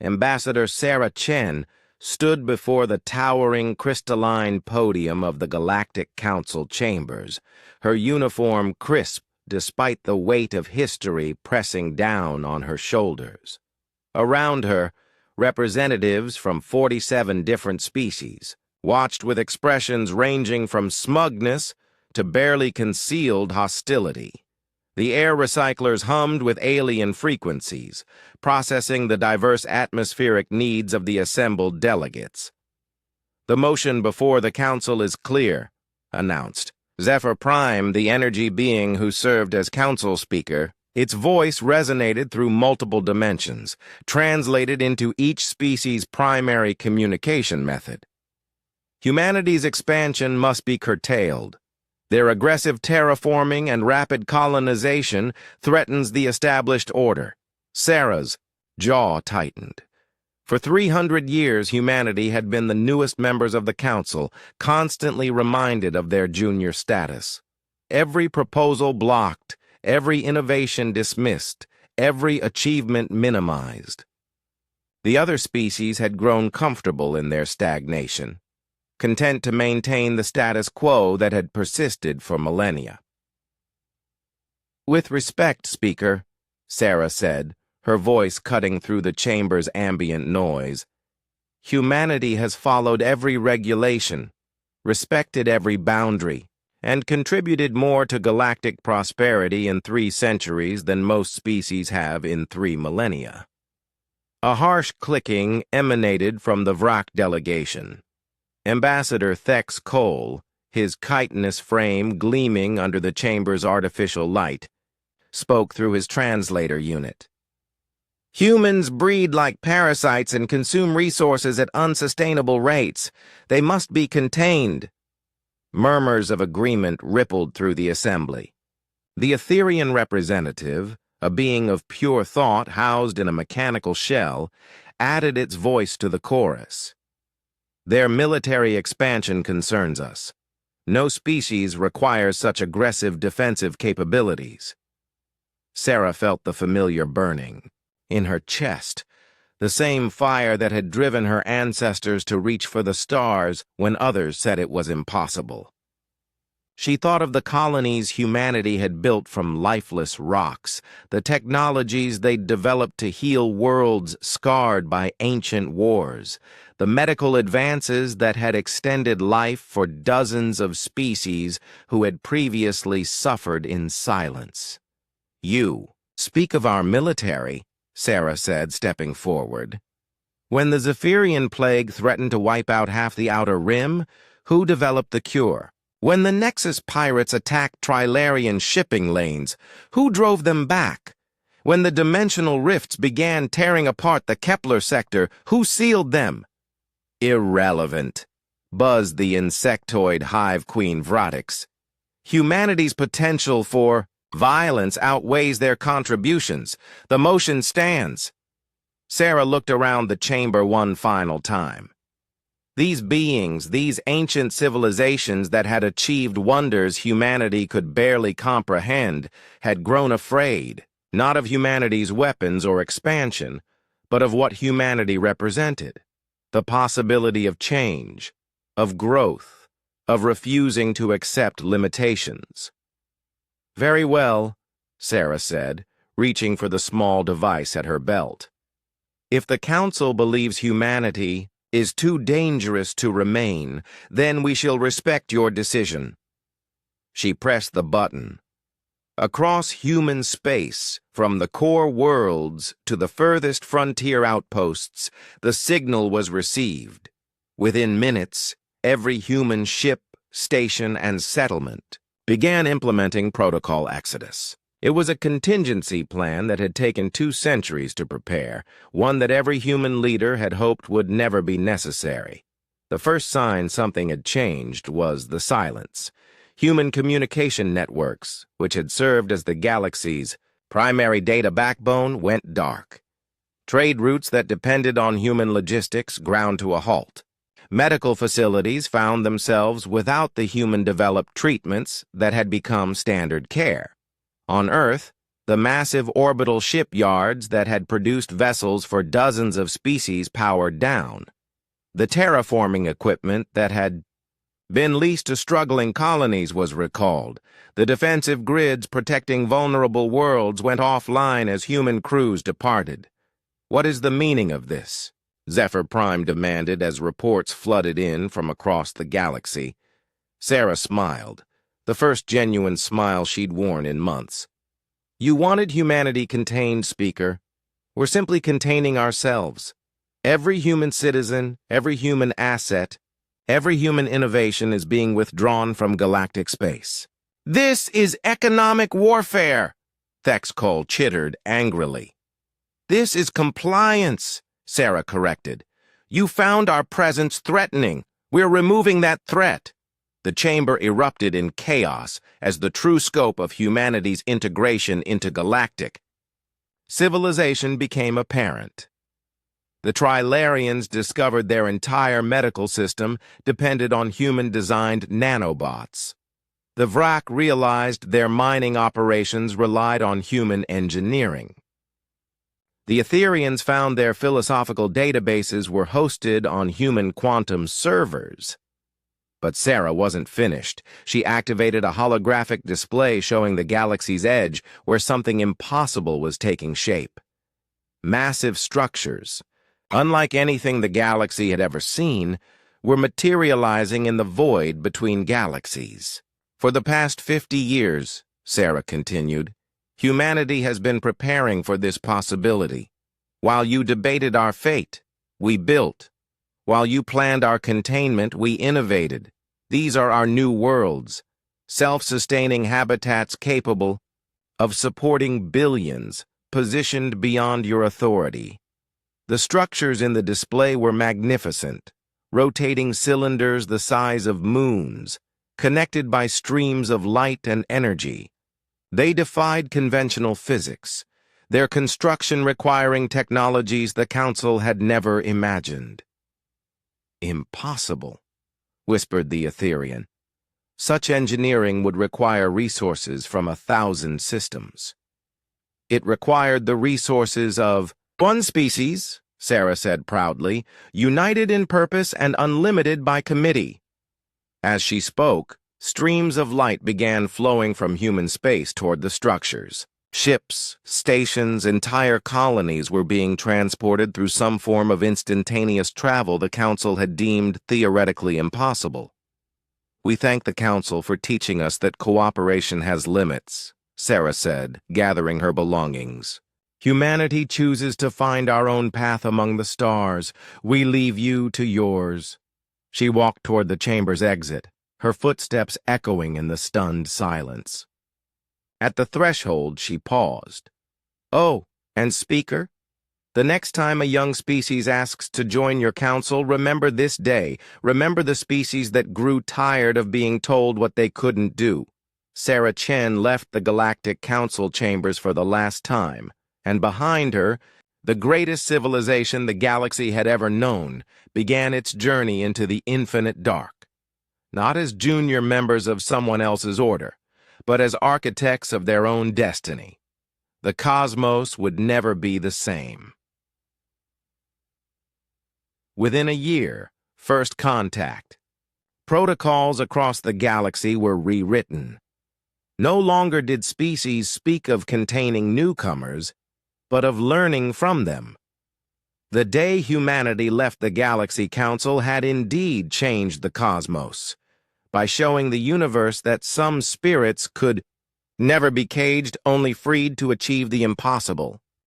Ambassador Sarah Chen, stood before the towering crystalline podium of the Galactic Council chambers, her uniform crisp despite the weight of history pressing down on her shoulders. Around her, representatives from 47 different species watched with expressions ranging from smugness to barely concealed hostility. The air recyclers hummed with alien frequencies, processing the diverse atmospheric needs of the assembled delegates. "The motion before the council is clear," announced Zephyr Prime, the energy being who served as council speaker. Its voice resonated through multiple dimensions, translated into each species' primary communication method. Humanity's expansion must be curtailed. Their aggressive terraforming and rapid colonization threatens the established order. Sarah's jaw tightened. For 300 years, humanity had been the newest members of the Council, constantly reminded of their junior status. Every proposal blocked, every innovation dismissed, every achievement minimized. The other species had grown comfortable in their stagnation, content to maintain the status quo that had persisted for millennia. "With respect, Speaker," Sarah said, her voice cutting through the chamber's ambient noise, "humanity has followed every regulation, respected every boundary, and contributed more to galactic prosperity in 3 centuries than most species have in 3 millennia." A harsh clicking emanated from the Vrak delegation. Ambassador Thex Cole, his chitinous frame gleaming under the chamber's artificial light, spoke through his translator unit. "Humans breed like parasites and consume resources at unsustainable rates. They must be contained." Murmurs of agreement rippled through the assembly. The Etherian representative, a being of pure thought housed in a mechanical shell, added its voice to the chorus. "Their military expansion concerns us. No species requires such aggressive defensive capabilities." Sarah felt the familiar burning in her chest, the same fire that had driven her ancestors to reach for the stars when others said it was impossible. She thought of the colonies humanity had built from lifeless rocks, the technologies they'd developed to heal worlds scarred by ancient wars, the medical advances that had extended life for dozens of species who had previously suffered in silence. "You speak of our military," Sarah said, stepping forward. "When the Zephyrian plague threatened to wipe out half the Outer Rim, who developed the cure? When the Nexus pirates attacked Trilarian shipping lanes, who drove them back? When the dimensional rifts began tearing apart the Kepler sector, who sealed them?" "Irrelevant," buzzed the insectoid hive queen Vratix. "Humanity's potential for violence outweighs their contributions. The motion stands." Sarah looked around the chamber one final time. These beings, these ancient civilizations that had achieved wonders humanity could barely comprehend, had grown afraid, not of humanity's weapons or expansion, but of what humanity represented. The possibility of change, of growth, of refusing to accept limitations. "Very well," Sarah said, reaching for the small device at her belt. "If the Council believes humanity is too dangerous to remain, then we shall respect your decision." She pressed the button. Across human space, from the core worlds to the furthest frontier outposts, the signal was received. Within minutes, every human ship, station, and settlement began implementing Protocol Exodus. It was a contingency plan that had taken 2 centuries to prepare, one that every human leader had hoped would never be necessary. The first sign something had changed was the silence. Human communication networks, which had served as the galaxy's primary data backbone, went dark. Trade routes that depended on human logistics ground to a halt. Medical facilities found themselves without the human-developed treatments that had become standard care. On Earth, The massive orbital shipyards that had produced vessels for dozens of species powered down. The terraforming equipment that had been leased to struggling colonies was recalled. The defensive grids protecting vulnerable worlds went offline as human crews departed. What is the meaning of this? Zephyr Prime demanded as reports flooded in from across the galaxy. Sarah smiled, the first genuine smile she'd worn in months. You wanted humanity contained, Speaker. We're simply containing ourselves. Every human citizen, every human asset, every human innovation is being withdrawn from galactic space. This is economic warfare, Thexcol chittered angrily. This is compliance, Sarah corrected. You found our presence threatening. We're removing that threat. The chamber erupted in chaos as the true scope of humanity's integration into galactic civilization became apparent. The Trilarians discovered their entire medical system depended on human-designed nanobots. The Vrak realized their mining operations relied on human engineering. The Etherians found their philosophical databases were hosted on human quantum servers. But Sarah wasn't finished. She activated a holographic display showing the galaxy's edge where something impossible was taking shape. Massive structures, unlike anything the galaxy had ever seen, were materializing in the void between galaxies. For the past 50 years, Sarah continued, humanity has been preparing for this possibility. While you debated our fate, we built. While you planned our containment, we innovated. These are our new worlds, self-sustaining habitats capable of supporting billions, positioned beyond your authority. The structures in the display were magnificent, rotating cylinders the size of moons, connected by streams of light and energy. They defied conventional physics, their construction requiring technologies the Council had never imagined. Impossible, whispered the Etherian. Such engineering would require resources from 1,000 systems. It required the resources of one species, Sarah said proudly, united in purpose and unlimited by committee. As she spoke, streams of light began flowing from human space toward the structures. Ships, stations, entire colonies were being transported through some form of instantaneous travel the Council had deemed theoretically impossible. We thank the Council for teaching us that cooperation has limits, Sarah said, gathering her belongings. Humanity chooses to find our own path among the stars. We leave you to yours. She walked toward the chamber's exit, her footsteps echoing in the stunned silence. At the threshold, she paused. Oh, and Speaker, the next time a young species asks to join your council, remember this day. Remember the species that grew tired of being told what they couldn't do. Sarah Chen left the Galactic Council chambers for the last time, and behind her, the greatest civilization the galaxy had ever known began its journey into the infinite dark. Not as junior members of someone else's order, but as architects of their own destiny. The cosmos would never be the same. Within a year, first contact. Protocols across the galaxy were rewritten. No longer did species speak of containing newcomers, but of learning from them. The day humanity left the Galaxy Council had indeed changed the cosmos, by showing the universe that some spirits could never be caged, only freed to achieve the impossible.